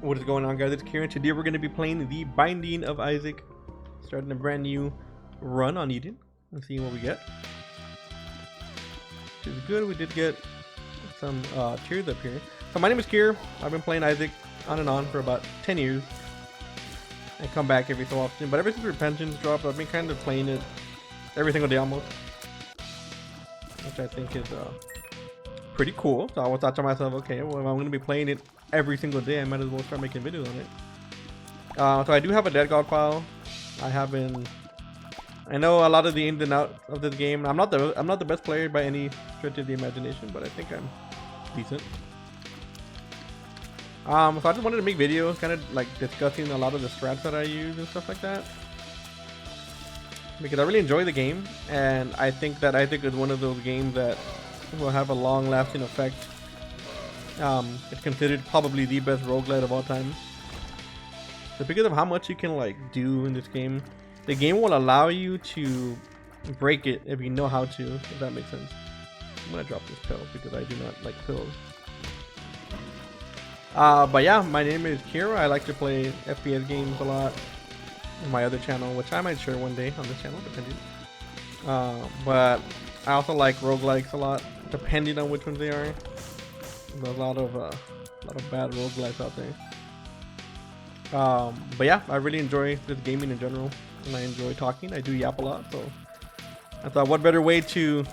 What is going on, guys? It's Kieran. Today we're going to be playing The Binding of Isaac, starting a brand new run on Eden and seeing what we get. Which is good. We did get some tears up here. So my name is Kier. I've been playing Isaac on and on for about 10 years. I come back every so often, but ever since Repentance dropped, I've been kind of playing it every single day almost, which I think is pretty cool. So I thought to myself, okay, well, if I'm going to be playing it every single day, I might as well start making videos on it. So I do have a Dead God file. I know a lot of the ins and outs of this game. I'm not the best player by any stretch of the imagination, but I think I'm decent. So I just wanted to make videos, kind of like discussing a lot of the strats that I use and stuff like that, because I really enjoy the game, and I think that Isaac is one of those games that will have a long-lasting effect. It's considered probably the best roguelite of all time. So because of how much you can like do in this game, the game will allow you to break it if you know how to, if that makes sense. I'm gonna drop this pill because I do not like pills. But yeah, my name is Kira. I like to play FPS games a lot on my other channel, which I might share one day on this channel, depending. But I also like roguelikes a lot, depending on which ones they are. There's a lot of bad roguelites out there. But yeah, I really enjoy this gaming in general, and I enjoy talking. I do yap a lot, so I thought what better way to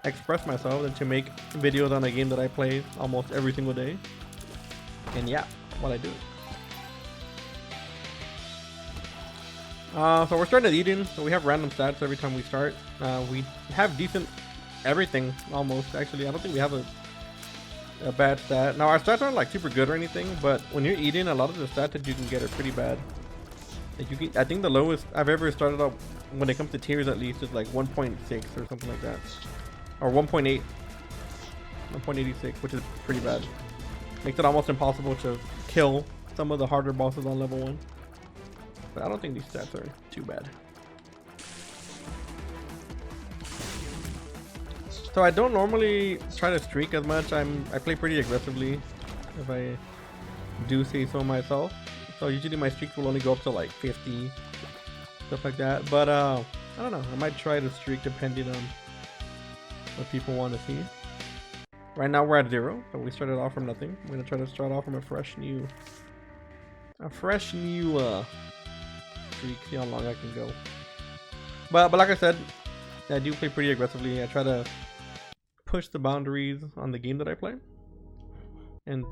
express myself than to make videos on a game that I play almost every single day, and yeah, while I do it. So we're starting at Eden, so we have random stats every time we start. We have decent everything almost. Actually, I don't think we have a bad stat. Now our stats aren't like super good or anything, but when you're eating, a lot of the stats that you can get are pretty bad. Like you can, I think the lowest I've ever started up when it comes to tiers at least is like 1.6 or something like that, or 1.8, 1.86, which is pretty bad. Makes it almost impossible to kill some of the harder bosses on level 1. But I don't think these stats are too bad. So I don't normally try to streak as much. I play pretty aggressively, if I do say so myself. So usually my streaks will only go up to like 50, stuff like that. But I don't know. I might try to streak depending on what people want to see. Right now we're at 0, so we started off from nothing. I'm gonna try to start off from a fresh new streak. See how long I can go. But like I said, I do play pretty aggressively. I try to push the boundaries on the game that I play and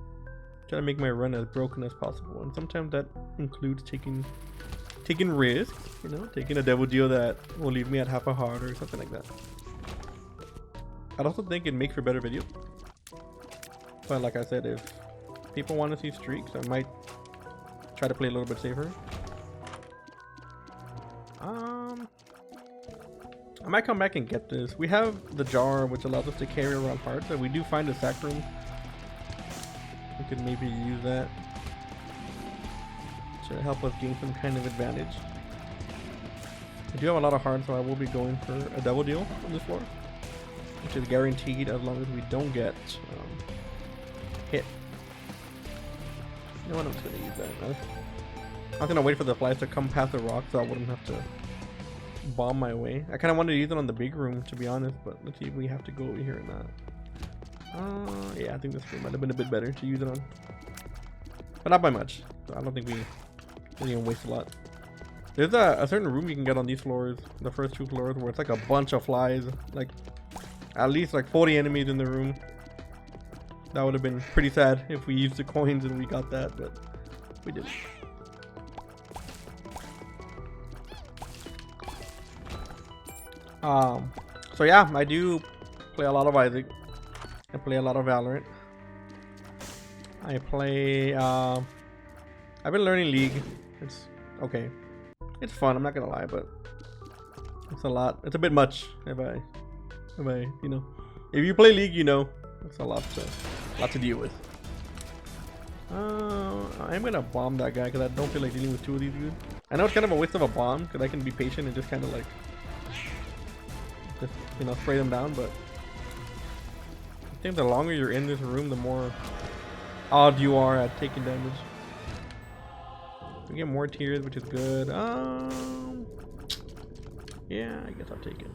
try to make my run as broken as possible, and sometimes that includes taking risks, you know, taking a devil deal that will leave me at half a heart or something like that. I'd also think it makes for better videos, but like I said, if people want to see streaks, I might try to play a little bit safer. I might come back and get this. We have the jar, which allows us to carry around hearts, and we do find a sack room. We could maybe use that to help us gain some kind of advantage. I do have a lot of hearts, so I will be going for a double deal on this floor, which is guaranteed as long as we don't get hit. You know what, I'm just gonna use that. I'm gonna wait for the flies to come past the rock so I wouldn't have to bomb my way. I kind of wanted to use it on the big room, to be honest, but let's see if we have to go over here or not. Yeah, I think this room might have been a bit better to use it on, but not by much. So I don't think we didn't even waste a lot. There's a certain room you can get on these floors, the first 2 floors, where it's like a bunch of flies, like at least like 40 enemies in the room. That would have been pretty sad if we used the coins and we got that, but we didn't. So yeah, I do play a lot of Isaac. I play a lot of Valorant. I play, I've been learning League. It's okay. It's fun, I'm not gonna lie, but it's a lot. It's a bit much if I, you know, if you play League, you know, it's a lot to deal with. I'm gonna bomb that guy because I don't feel like dealing with 2 of these dudes. I know it's kind of a waste of a bomb because I can be patient and just kind of like just, you know, spray them down, but I think the longer you're in this room, the more odd you are at taking damage. We get more tears, which is good. Yeah, I guess I'll take it.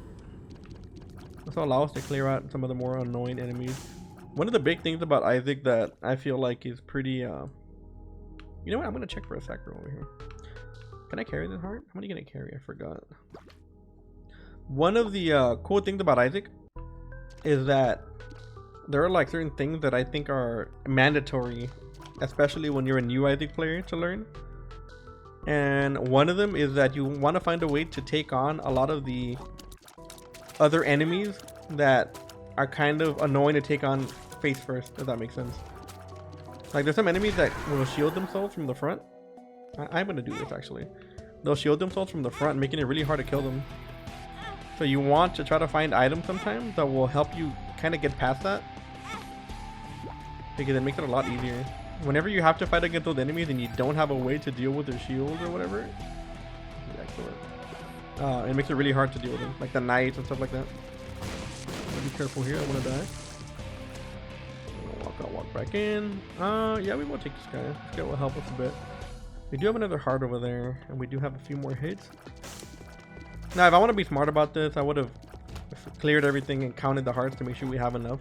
This will allow us to clear out some of the more annoying enemies. One of the big things about Isaac that I feel like is pretty, you know what? I'm gonna check for a sacro over here. Can I carry this heart? How many can I carry? I forgot. One of the cool things about Isaac is that there are like certain things that I think are mandatory, especially when you're a new Isaac player, to learn. And one of them is that you want to find a way to take on a lot of the other enemies that are kind of annoying to take on face first, if that makes sense. Like there's some enemies that will shield themselves from the front. I'm gonna do this actually. They'll shield themselves from the front, making it really hard to kill them. So you want to try to find items sometimes that will help you kind of get past that, because it makes it a lot easier. Whenever you have to fight against those enemies and you don't have a way to deal with their shields or whatever, excellent. It makes it really hard to deal with them, like the knights and stuff like that. Be careful here. I want to die. Walk out, walk back in. Yeah, we will take this guy. This guy will help us a bit. We do have another heart over there, and we do have a few more hits. Now, if I want to be smart about this, I would have cleared everything and counted the hearts to make sure we have enough.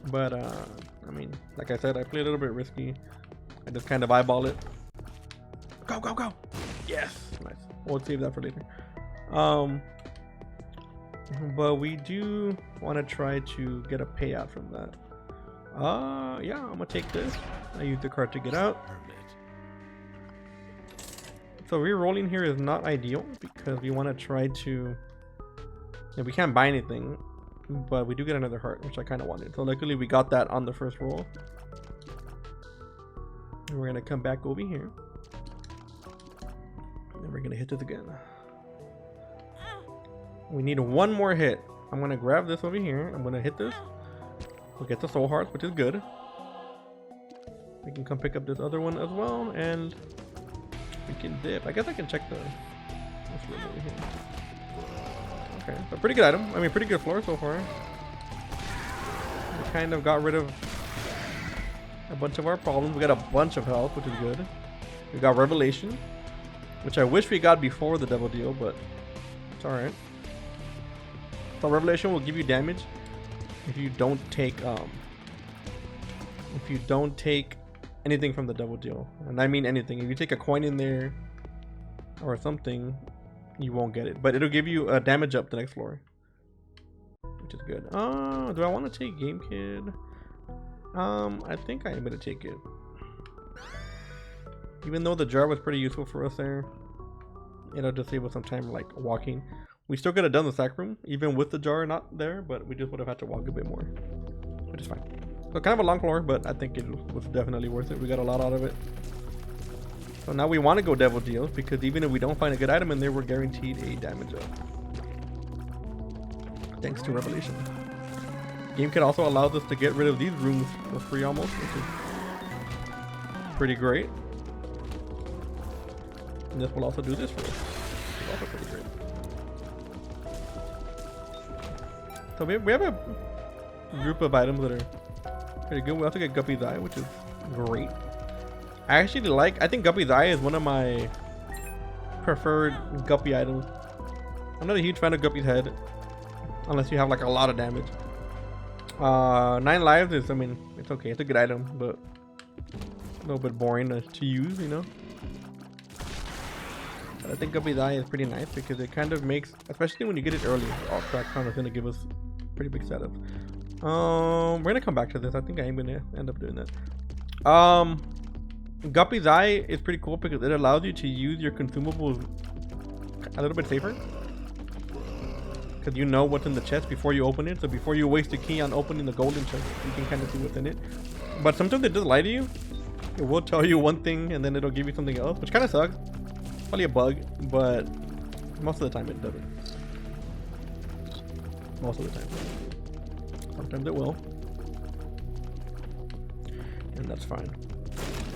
But I mean, like I said, I play a little bit risky. I just kind of eyeball it. Go, go, go! Yes, nice. We'll save that for later. But we do want to try to get a payout from that. Yeah, I'm gonna take this. I use the card to get out. So re-rolling here is not ideal because we want to try to. Yeah, we can't buy anything, but we do get another heart, which I kind of wanted. So luckily we got that on the first roll. And we're gonna come back over here, and we're gonna hit this again. We need one more hit. I'm gonna grab this over here. I'm gonna hit this. We'll get the soul hearts, which is good. We can come pick up this other one as well, and we can dip. I guess I can check the. What's really over here? Okay, so pretty good item. I mean, pretty good floor so far. We kind of got rid of a bunch of our problems. We got a bunch of health, which is good. We got Revelation, which I wish we got before the Devil Deal, but it's all right. So Revelation will give you damage if you don't take anything from the Devil Deal, and I mean anything. If you take a coin in there or something, you won't get it, but it'll give you a damage up the next floor, which is good. Do I want to take Game Kid? I think I am gonna take it, even though the jar was pretty useful for us there. It'll just save us some time, like walking. We still could have done the sack room even with the jar not there, but we just would have had to walk a bit more, which is fine. So kind of a long floor, but I think it was definitely worth it. We got a lot out of it. So now we want to go Devil Deals, because even if we don't find a good item in there, we're guaranteed a damage up. Thanks to Revelation. Game Kit also allows us to get rid of these rooms for free almost, which is pretty great. And this will also do this for us, which is also pretty great. So we have a group of items that are pretty good. We also get Guppy's Eye, which is great. I think Guppy's Eye is one of my preferred Guppy items. I'm not a huge fan of Guppy's Head, unless you have like a lot of damage. 9 lives is, I mean, it's okay. It's a good item, but a little bit boring to use, you know. But I think Guppy's Eye is pretty nice because it kind of makes, especially when you get it early, all track count is gonna give us pretty big setups. We're gonna come back to this. I think I am gonna end up doing that. Guppy's Eye is pretty cool because it allows you to use your consumables a little bit safer, because you know what's in the chest before you open it. So before you waste a key on opening the golden chest, you can kind of see what's in it. But sometimes it does lie to you. It will tell you one thing and then it'll give you something else, which kind of sucks. Probably a bug, but most of the time it doesn't. Most of the time. Sometimes it will, and that's fine.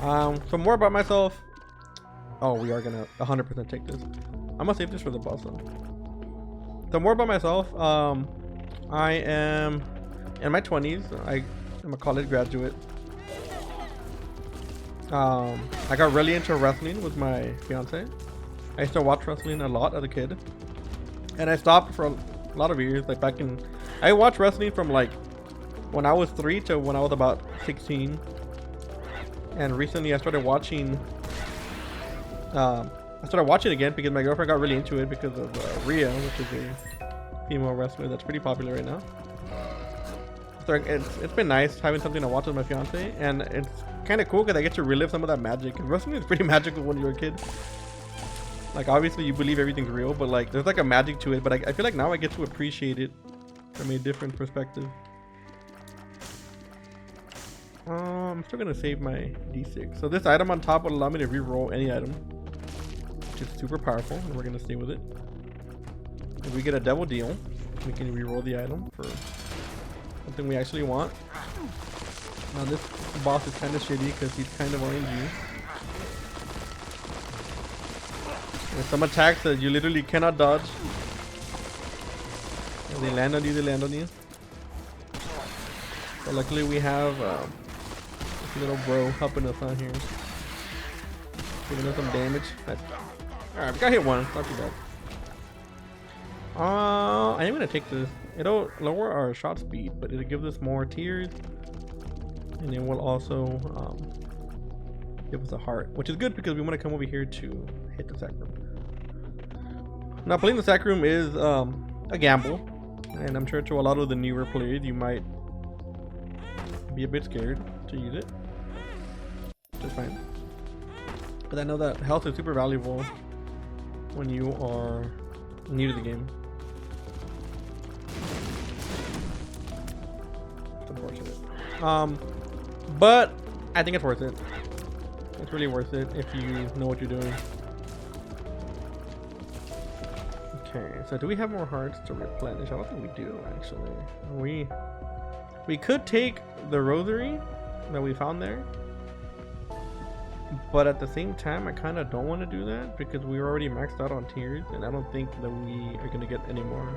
So more about myself. Oh, we are gonna 100% take this. I'm gonna save this for the boss though. So more about myself. I am in my 20s. I am a college graduate. I got really into wrestling with my fiance. I used to watch wrestling a lot as a kid, and I stopped for a lot of years. Like back in, I watched wrestling from like when I was 3 to when I was about 16. And recently I started watching. I started watching again because my girlfriend got really into it because of Rhea, which is a female wrestler that's pretty popular right now. So it's been nice having something to watch with my fiance, and it's kind of cool because I get to relive some of that magic. And wrestling is pretty magical when you're a kid. Like obviously you believe everything's real, but like there's like a magic to it. But I feel like now I get to appreciate it from a different perspective. I'm still gonna save my D6. So this item on top will allow me to re-roll any item, which is super powerful, and we're gonna stay with it. If we get a double deal, we can re-roll the item for something we actually want. Now this boss is kind of shitty because he's kind of RNG. There's some attacks that you literally cannot dodge. If they land on you, they land on you. But luckily we have this little bro helping us out here, giving us some damage. Alright, we got hit once, not too bad. I am gonna take this. It'll lower our shot speed, but it'll give us more tears, and it will also give us a heart, which is good because we want to come over here to hit the sack room. Now playing the sack room is a gamble, and I'm sure to a lot of the newer players you might be a bit scared to use it, which is fine. But I know that health is super valuable when you are new to the game. It's unfortunate. But I think it's worth it. It's really worth it if you know what you're doing. Okay, so do we have more hearts to replenish? I don't think we do actually. We could take the rosary that we found there, but at the same time I kind of don't want to do that because we were already maxed out on tears, and I don't think that we are going to get any more.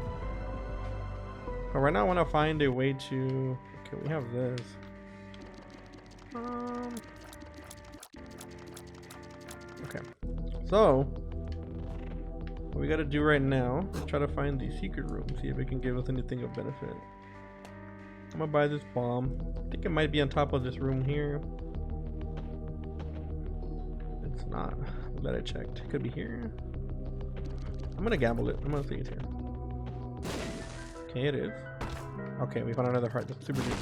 But right now I want to find a way to... Okay, we have this. Okay, so what we got to do right now is try to find the secret room, see if it can give us anything of benefit. I'm gonna buy this bomb. I think it might be on top of this room here. It's not. I'm glad I checked. It could be here. I'm gonna gamble it. I'm gonna see it's here. Okay, it is. Okay, we found another heart. That's super deep.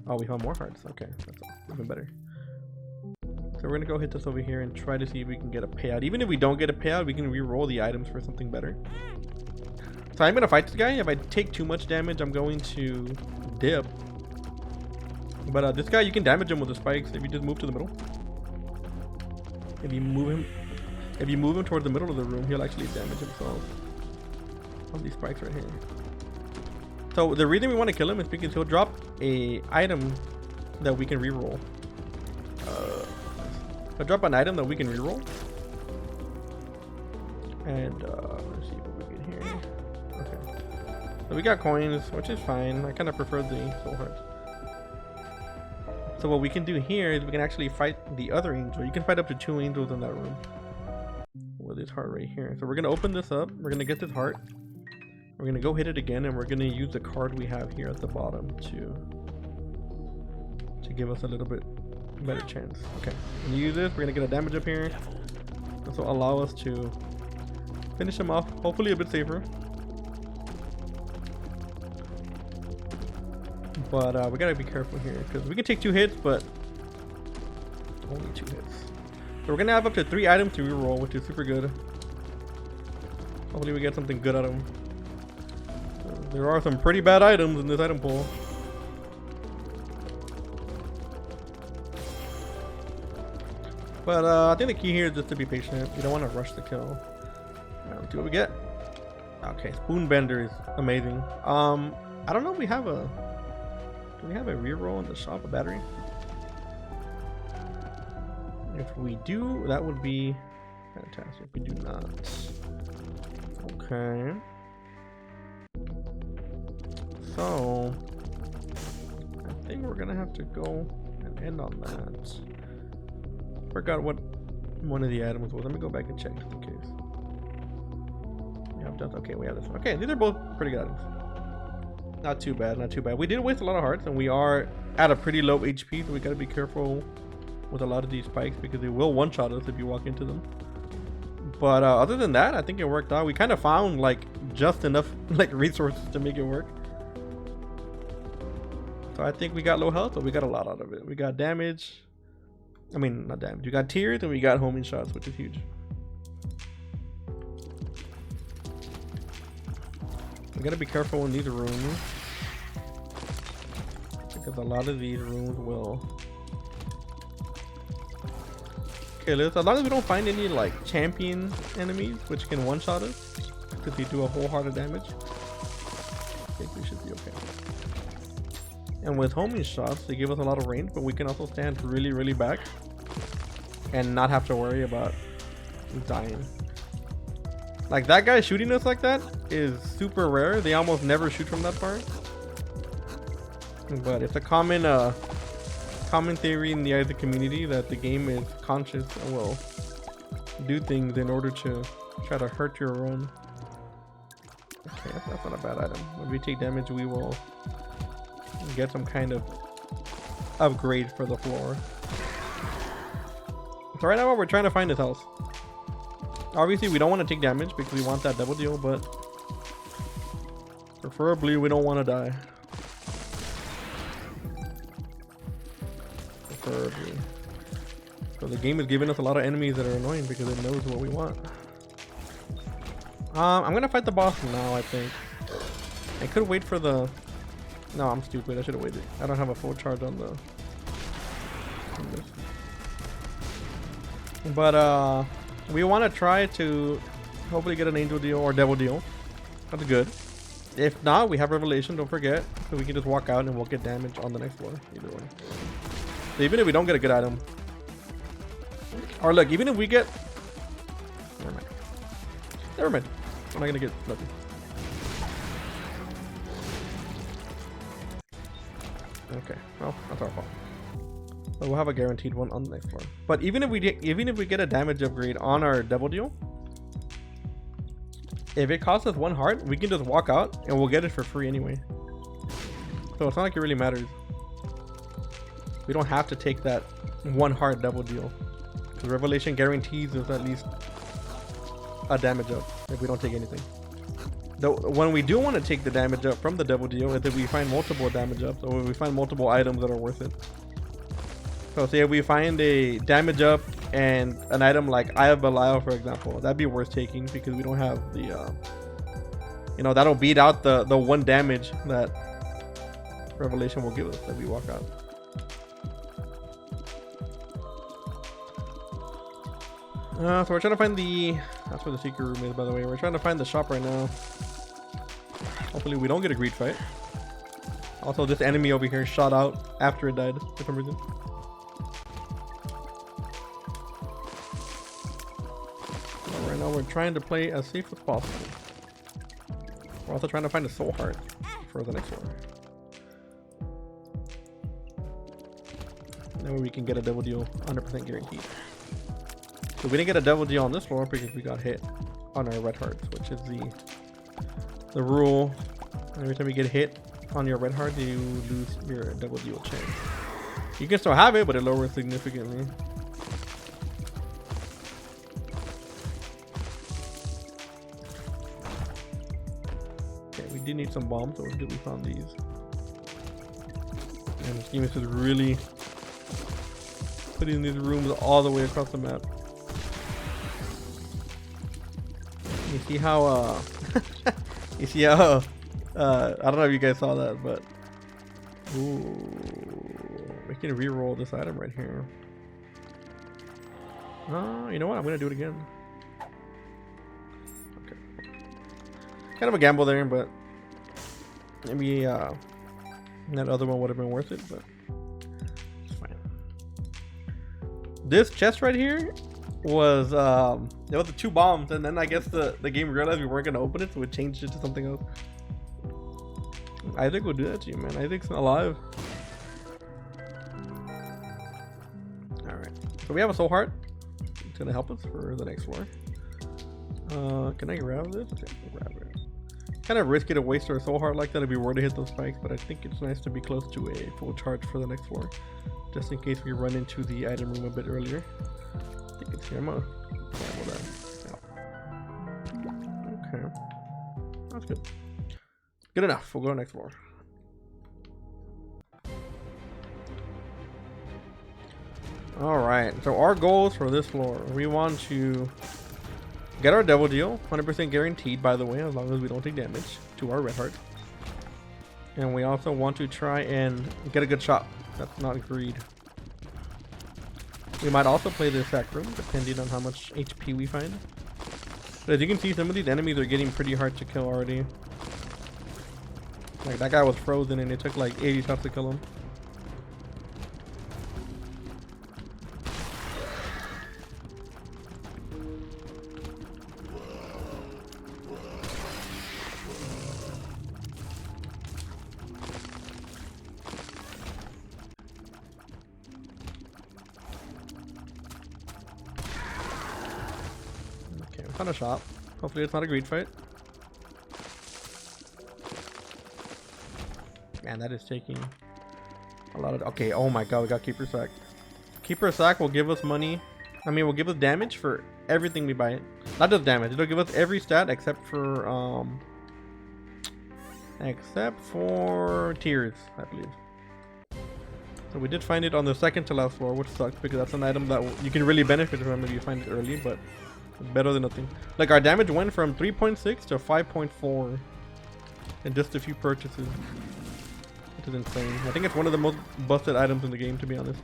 Oh, we found more hearts. Okay, that's even better. So we're gonna go hit this over here and try to see if we can get a payout. Even if we don't get a payout, we can re-roll the items for something better. So I'm gonna fight this guy. If I take too much damage, I'm going to dip. But this guy, you can damage him with the spikes if you just move to the middle. If you move him towards the middle of the room, he'll actually damage himself on these spikes right here. So the reason we want to kill him is because he'll drop a item that we can reroll. He'll drop an item that we can reroll. And let's see what we get here. Okay. So we got coins, which is fine. I kind of prefer the soul hearts. So what we can do here is we can actually fight the other angel. You can fight up to 2 angels in that room with this heart right here. So we're gonna open this up. We're gonna get this heart. We're gonna go hit it again, and we're gonna use the card we have here at the bottom to give us a little bit better chance. Okay, when you use this, we're gonna get a damage up here. This will allow us to finish him off, hopefully a bit safer. But we gotta be careful here because we can take 2 hits, but only 2 hits. So we're gonna have up to 3 items to reroll, which is super good. Hopefully we get something good out of them. There are some pretty bad items in this item pool. But I think the key here is just to be patient. You don't want to rush the kill. Let's see what we get. Okay, Spoonbender is amazing. I don't know if we have a... Do we have a reroll in the shop, a battery? If we do, that would be fantastic. We do not. Okay. So I think we're gonna have to go and end on that. Forgot what one of the items was. Let me go back and check just in case. Yeah, I've done. Okay, we have this one. Okay, these are both pretty good items. Not too bad, not too bad. We did waste a lot of hearts, and we are at a pretty low HP, so we gotta be careful with a lot of these spikes because they will one-shot us if you walk into them. But other than that, I think it worked out. We kind of found like just enough like resources to make it work. So I think we got low health, but we got a lot out of it. We got damage. I mean, not damage. We got tears and we got homing shots, which is huge. We gotta be careful in these rooms because a lot of these rooms will. Okay, as long as we don't find any like champion enemies which can one-shot us because they do a whole heart of damage, I think we should be okay. And with homing shots, they give us a lot of range, but we can also stand really, really back and not have to worry about dying. Like that guy shooting us like that is super rare. They almost never shoot from that far. But it's a common theory in the eyes of the community that the game is conscious and will do things in order to try to hurt your run. Okay, that's not a bad item. When we take damage, we will get some kind of upgrade for the floor. So right now we're trying to find this house. Obviously we don't want to take damage because we want that double deal, but preferably we don't want to die. Preferably. So the game is giving us a lot of enemies that are annoying because it knows what we want. I'm gonna fight the boss now, I think. I could wait for the... No, I'm stupid. I should have waited. I don't have a full charge on the... But we want to try to hopefully get an angel deal or devil deal. That's good. If not, we have revelation, don't forget, so we can just walk out and we'll get damage on the next floor either way. So even if we don't get a good item, or look, even if we get, never mind, I'm not gonna get nothing. Okay, well, that's our fault. But we'll have a guaranteed one on the next floor. But even if we get a damage upgrade on our double deal, if it costs us 1 heart, we can just walk out and we'll get it for free anyway. So it's not like it really matters. We don't have to take that 1 heart double deal. The revelation guarantees us at least a damage up if we don't take anything. Though when we do want to take the damage up from the double deal is if we find multiple damage ups or if we find multiple items that are worth it. So say if we find a damage up and an item like Eye of Belial, for example, that'd be worth taking because we don't have the, you know, that'll beat out the 1 damage that revelation will give us if we walk out. So we're trying to find the, that's where the secret room is, by the way. We're trying to find the shop right now. Hopefully we don't get a greed fight. Also, this enemy over here shot out after it died for some reason. Right now we're trying to play as safe as possible. We're also trying to find a soul heart for the next one. Then we can get a double deal 100% guaranteed. So we didn't get a double deal on this floor because we got hit on our red hearts, which is the rule. Every time you get hit on your red heart, you lose your double deal chance. You can still have it, but it lowers significantly. Okay, we did need some bombs, so it was good we found these. And this game is just really putting these rooms all the way across the map. You see how you see how I don't know if you guys saw that, but ooh, we can re-roll this item right here. You know what? I'm gonna do it again. Okay. Kind of a gamble there, but maybe that other one would have been worth it, but it's fine. This chest right here was there was the 2 bombs, and then I guess the game realized we weren't gonna open it, so it changed it to something else. Isaac will do that to you, man. Isaac's alive. All right. So we have a soul heart. It's gonna help us for the next floor. Can I grab this? Okay, grab it. Kind of risky to waste our soul heart like that if we were to hit those spikes, but I think it's nice to be close to a full charge for the next floor, just in case we run into the item room a bit earlier. I think it's here. I'm gonna grab that. Yeah. Okay, that's good. Good enough. We'll go next floor. All right. So our goals for this floor, we want to get our Devil Deal, 100% guaranteed, by the way, as long as we don't take damage to our red heart. And we also want to try and get a good shot. That's not greed. We might also play the sack room, depending on how much HP we find. But as you can see, some of these enemies are getting pretty hard to kill already. Like that guy was frozen and it took like 80 shots to kill him. Okay, we found a shop. Hopefully it's not a greed fight. Man, that is taking a lot of... Okay, oh my god, we got Keeper Sack. Keeper Sack will give us money. I mean, will give us damage for everything we buy. Not just damage, it'll give us every stat except for tears, I believe. So we did find it on the second to last floor, which sucks because that's an item that you can really benefit from if you find it early, but it's better than nothing. Like our damage went from 3.6 to 5.4 in just a few purchases. Which is insane. I think it's one of the most busted items in the game, to be honest.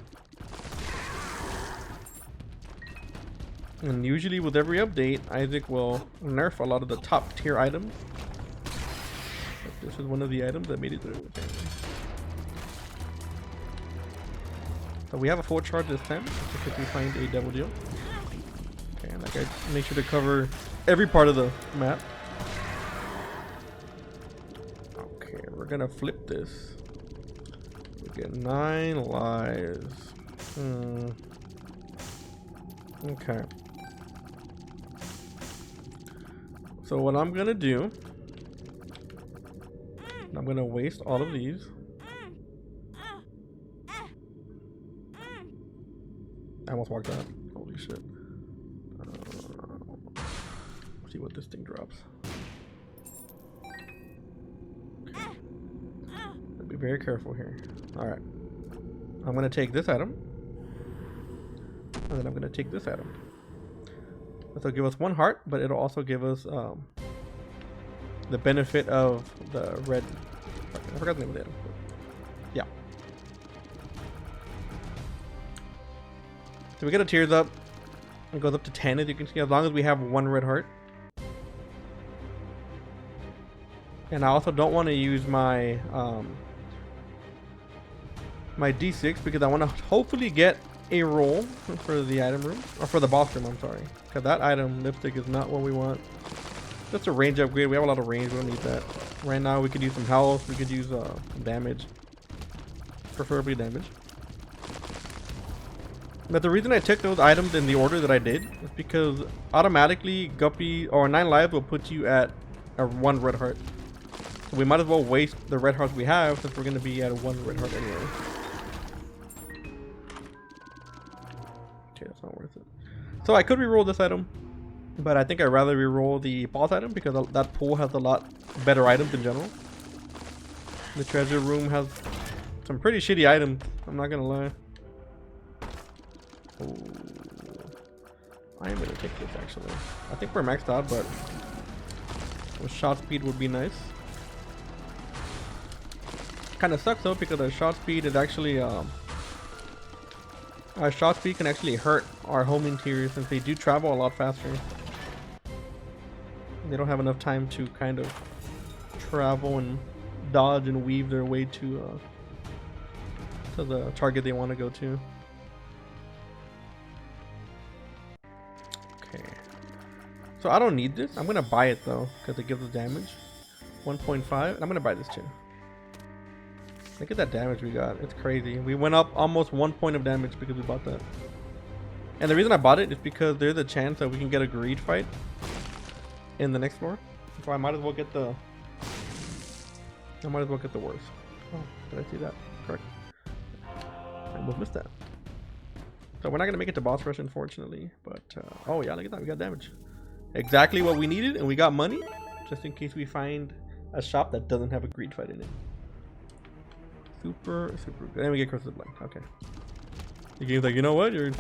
And usually with every update, Isaac will nerf a lot of the top tier items. But this is one of the items that made it through. So we have a full charge this time, if we find a Devil Deal. Okay, and that guy make sure to cover every part of the map. Okay, we're gonna flip this. We get 9 lives. Okay. So what I'm gonna do, I'm gonna waste all of these. I almost walked out. Holy shit. Let's see what this thing drops. Okay. Be very careful here. Alright. I'm gonna take this item. And then I'm gonna take this item. This will give us 1 heart, but it'll also give us the benefit of the red. I forgot the name of the item. Yeah. So we get a tears up. It goes up to 10, as you can see, as long as we have 1 red heart. And I also don't want to use my my D6 because I want to hopefully get a roll for the item room, or for the boss room, I'm sorry, because that item lipstick is not what we want. Just a range upgrade. We have a lot of range, we don't need that right now. We could use some health, we could use damage, preferably damage. But the reason I took those items in the order that I did is because automatically Guppy or 9 lives will put you at a 1 red heart, so we might as well waste the red hearts we have since we're going to be at a 1 red heart anyway. Okay, that's not worth it. So I could reroll this item, but I think I'd rather reroll the boss item because that pool has a lot better items in general. The treasure room has some pretty shitty items, I'm not gonna lie. Ooh. I am gonna take this actually. I think we're maxed out, but with shot speed would be nice. Kind of sucks though because our shot speed is actually our shot speed can actually hurt our homing tiers since they do travel a lot faster. They don't have enough time to kind of travel and dodge and weave their way to the target they want to go to. Okay. So I don't need this. I'm gonna buy it though because it gives us damage. 1.5, and I'm gonna buy this too. Look at that damage we got. It's crazy. We went up almost 1 point of damage because we bought that. And the reason I bought it is because there's a chance that we can get a greed fight in the next floor. So I might as well get the worst. Oh, did I see that? Correct. I almost missed that. So we're not gonna make it to boss rush, unfortunately. But oh yeah, look at that, we got damage. Exactly what we needed, and we got money, just in case we find a shop that doesn't have a greed fight in it. Super good. And we get Curse of the Blind. Okay. The game's like, you know what? You're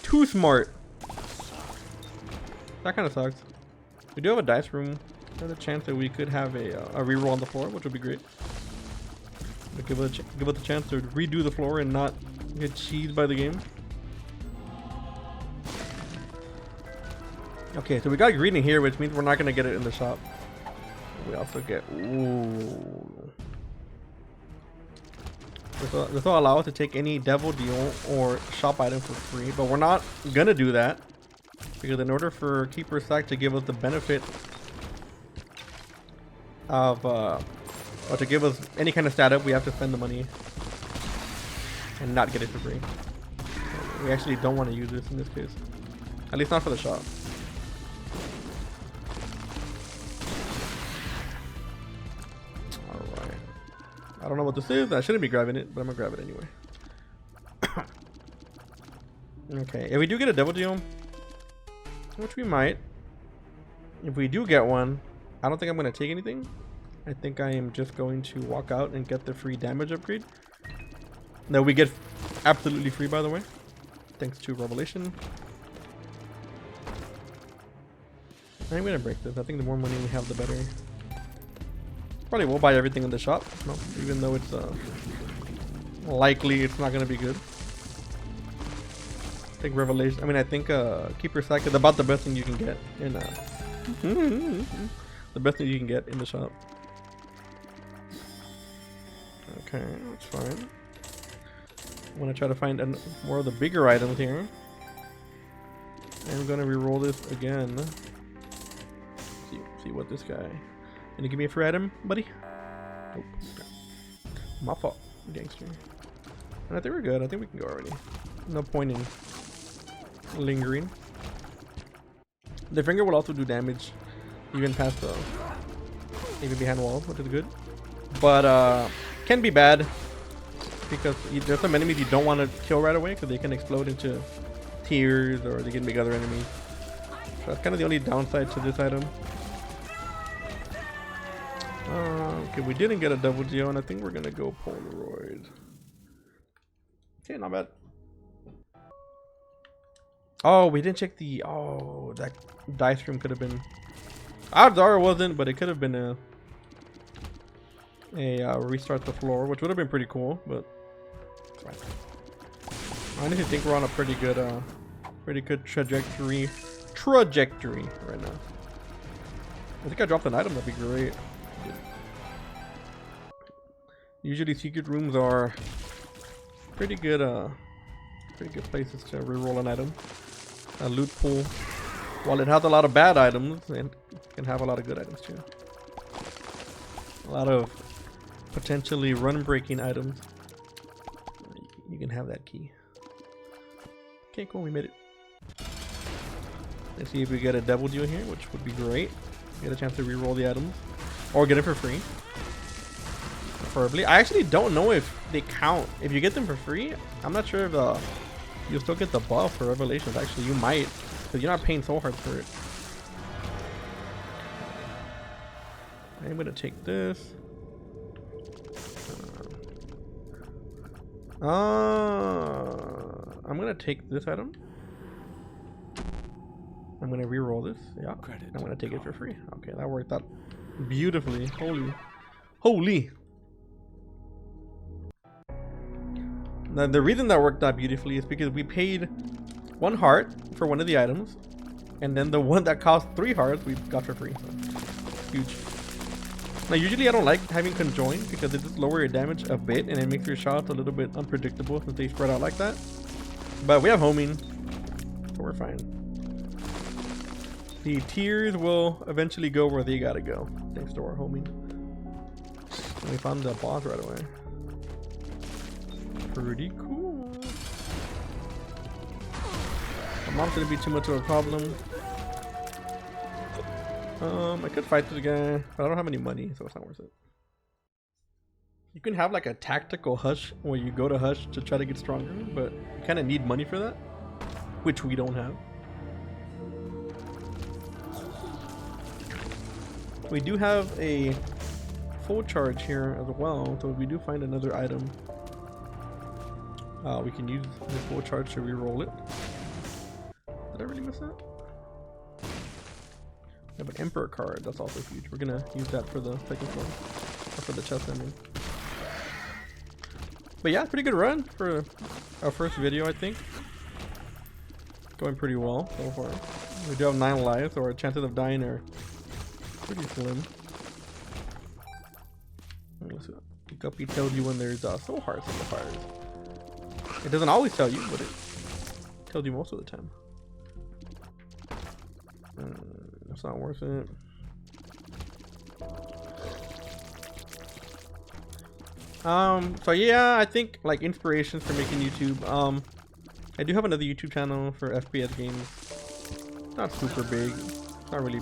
too smart. That kind of sucks. We do have a dice room. There's a chance that we could have a reroll on the floor, which would be great. But give us a chance to redo the floor and not get cheesed by the game. Okay, so we got greed in here, which means we're not gonna get it in the shop. We also get ooh. This will allow us to take any devil deal or shop item for free, but we're not gonna do that because in order for Keeper Sack to give us the benefit of or to give us any kind of stat up, we have to spend the money and not get it for free. We actually don't want to use this in this case, at least not for the shop. I don't know what this is. I shouldn't be grabbing it, but I'm gonna grab it anyway. Okay, if we do get a double deal, which we might, if we do get one, I don't think I'm gonna take anything. I think I am just going to walk out and get the free damage upgrade that we get absolutely free, by the way, thanks to Revelation. I'm gonna break this. I think the more money we have, the better. Probably will buy everything in the shop, no, even though it's likely it's not gonna be good. I think Revelation. I mean, I think Keeper Sack is about the best thing you can get in the best thing you can get in the shop. Okay, that's fine. I'm gonna try to find more of the bigger items here. I'm gonna re-roll this again. See what this guy. Can you give me a free item, buddy? Nope. Okay. My fault, gangster. And I think we're good. I think we can go already. No point in lingering. The finger will also do damage, even past the, even behind walls, which is good. But can be bad because there's some enemies you don't want to kill right away because they can explode into tears or they can make other enemies. So that's kind of the only downside to this item. Okay, we didn't get a double geo, and I think we're gonna go Polaroid. Okay, not bad. Oh, we didn't check the. Oh, that dice room could have been. Odds are it wasn't, but it could have been a restart the floor, which would have been pretty cool. But it's fine. I honestly think we're on a pretty good trajectory right now. I think I dropped an item. That'd be great. Usually secret rooms are pretty good places to reroll an item. A loot pool, while it has a lot of bad items, and can have a lot of good items too. A lot of potentially run-breaking items. You can have that key. Okay, cool, we made it. Let's see if we get a double deal here, which would be great. Get a chance to reroll the items, or get it for free. Preferably. I actually don't know if they count. If you get them for free, I'm not sure if you'll still get the buff for Revelations. Actually, you might, because you're not paying so hard for it. I'm gonna take this. I'm gonna take this item. I'm gonna re-roll this. Yeah, I'm gonna take it for free. Okay, that worked out beautifully. Holy. Now, the reason that worked out beautifully is because we paid 1 heart for one of the items, and then the one that cost 3 hearts we got for free. So, huge. Now, usually I don't like having conjoin because it just lowers your damage a bit and it makes your shots a little bit unpredictable since they spread out like that. But we have homing, so we're fine. The tears will eventually go where they gotta go, thanks to our homing. And we found the boss right away. Pretty cool. Mom shouldn't be too much of a problem. I could fight this guy, but I don't have any money, so it's not worth it. You can have like a tactical hush where you go to hush to try to get stronger, but you kind of need money for that, which we don't have. We do have a full charge here as well, so if we do find another item, we can use the full charge to re-roll it. Did I really miss that? We have an Emperor card, that's also huge. We're gonna use that for the second floor, or for the chest, I mean. But yeah, pretty good run for our first video, I think. Going pretty well so far. We do have 9 lives, so our chances of dying are pretty slim. Guppy tells you when there's soul hearts in the fires. It doesn't always tell you, but it tells you most of the time. It's not worth it. So yeah, I think like inspirations for making YouTube. I do have another YouTube channel for FPS games. Not super big. It's not really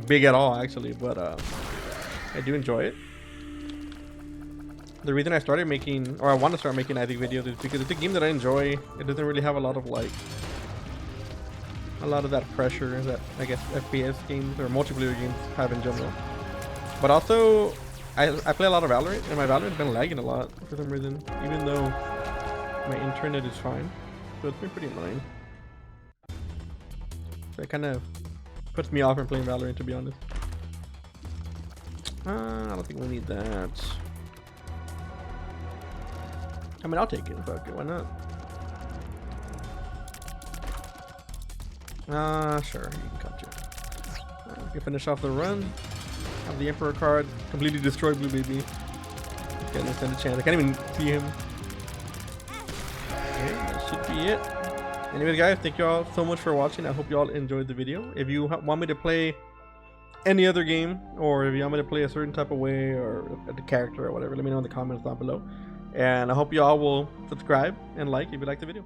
big at all actually, but I do enjoy it. The reason I started making, or I want to start making IC videos, is because it's a game that I enjoy. It doesn't really have a lot of like, a lot of that pressure that I guess FPS games or multiplayer games have in general. But also, I play a lot of Valorant, and my Valorant's been lagging a lot for some reason, even though my internet is fine. So it's been pretty annoying. So it kind of puts me off from playing Valorant, to be honest. I don't think we need that. I mean, I'll take it. Fuck it, why not? Sure, you can come to it. We can finish off the run. Have the Emperor card. Completely destroy Blue Baby. Can't stand a chance. I can't even see him. Okay, that should be it. Anyways, guys, thank you all so much for watching. I hope you all enjoyed the video. If you want me to play any other game, or if you want me to play a certain type of way, or the character or whatever, let me know in the comments down below. And I hope you all will subscribe and like if you like the video.